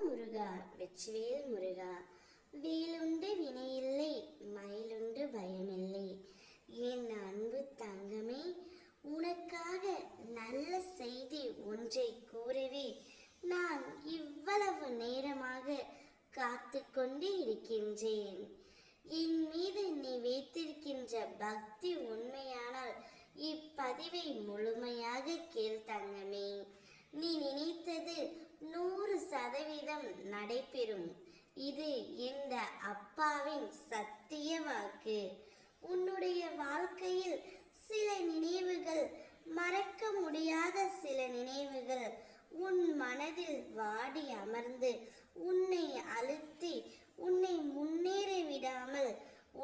முருகா வெற்றிவேல் முருகா. வேலுண்டு வினையில்லை, மயிலுண்டு பயமில்லை. என் அன்பு தங்கமே, உனக்காக நல்ல செய்தி ஒன்றை கூறவே நான் இவ்வளவு நேரமாக காத்து கொண்டு இருக்கின்றேன். என் மீது நீ வைத்திருக்கின்ற பக்தி உண்மையானால் இப்பதிவை முழுமையாக கேள் தங்கமே. நீ நினைத்தது 100% நடைபெறும். இது இந்த அப்பாவின் சத்திய வாக்கு. உன்னுடைய வாழ்க்கையில் சில நினைவுகள், மறக்க முடியாத சில நினைவுகள் உன் மனதில் வாடி அமர்ந்து உன்னை அழுத்தி உன்னை முன்னேற விடாமல்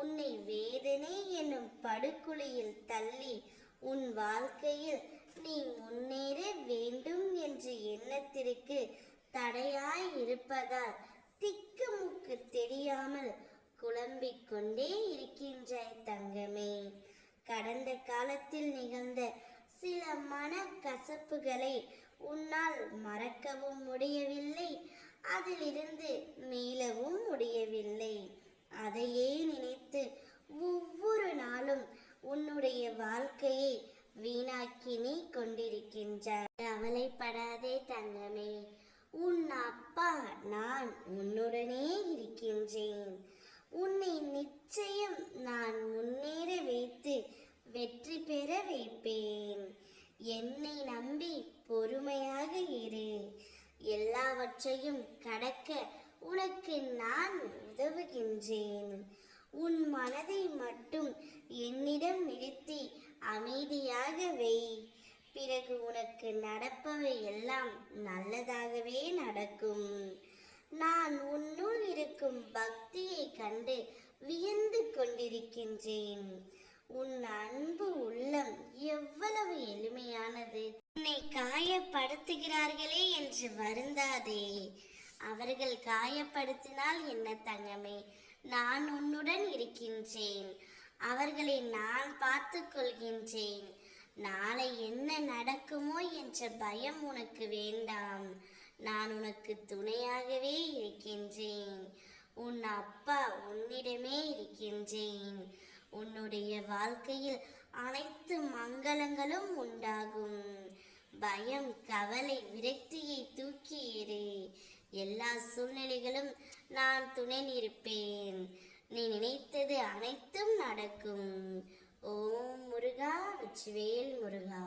உன்னை வேதனை என்னும் படுகுழியில் தள்ளி உன் வாழ்க்கையில் நீ முன்னேற வேண்டும் என்ற எண்ணத்திற்கு தடையாய் இருப்பதால் திக்குமுக்கு தெரியாமல் குழம்பிக் கொண்டே இருக்கின்றாய் தங்கமே. கடந்த காலத்தில் நிகழ்ந்த சில மன கசப்புகளை உன்னால் மறக்கவும் முடியவில்லை, அதிலிருந்து மீளவும் முடியவில்லை. அதையே நினைத்து ஒவ்வொரு நாளும் உன்னுடைய வாழ்க்கையை வீணாக்கி நீ கொண்டிருக்கின்றாய். கவலைப்படாதே தங்கமே, உன் அப்பா நான் உன்னுடனே இருக்கின்றேன். உன்னை நிச்சயம் நான் முன்னேற வைத்து வெற்றி பெற வைப்பேன். என்னை நம்பி பொறுமையாக இரு. எல்லாவற்றையும் கடக்க உனக்கு நான் உதவுகின்றேன். உன் மனதை மட்டும் என்னிடம் நிறுத்தி அமைதியாக வை. பிறகு உனக்கு நடப்பவை எல்லாம் நல்லதாகவே நடக்கும். நான் உன்னுள் இருக்கும் பக்தியை கண்டு வியந்து கொண்டிருக்கின்றேன். உன் அன்பு உள்ளம் எவ்வளவு எளிமையானது. உன்னை காயப்படுத்துகிறார்களே என்று வருந்தாதே. அவர்கள் காயப்படுத்தினால் என்ன தங்கமே, நான் உன்னுடன் இருக்கின்றேன். அவர்களை நான் பார்த்து கொள்கின்றேன். நாளை என்ன நடக்குமோ என்ற பயம் உனக்கு வேண்டாம். நான் உனக்கு துணையாகவே இருக்கின்றேன். உன் அப்பா உன்னிடமே இருக்கின்றேன். உன்னுடைய வாழ்க்கையில் அனைத்து மங்களங்களும் உண்டாகும். பயம், கவலை, விரக்தியை தூக்கி எறி. எல்லா சூழ்நிலைகளும் நான் துணை இருப்பேன். நீ நினைத்தது அனைத்தும் நடக்கும். ஓம் முருகா வெற்றிவேல் முருகா.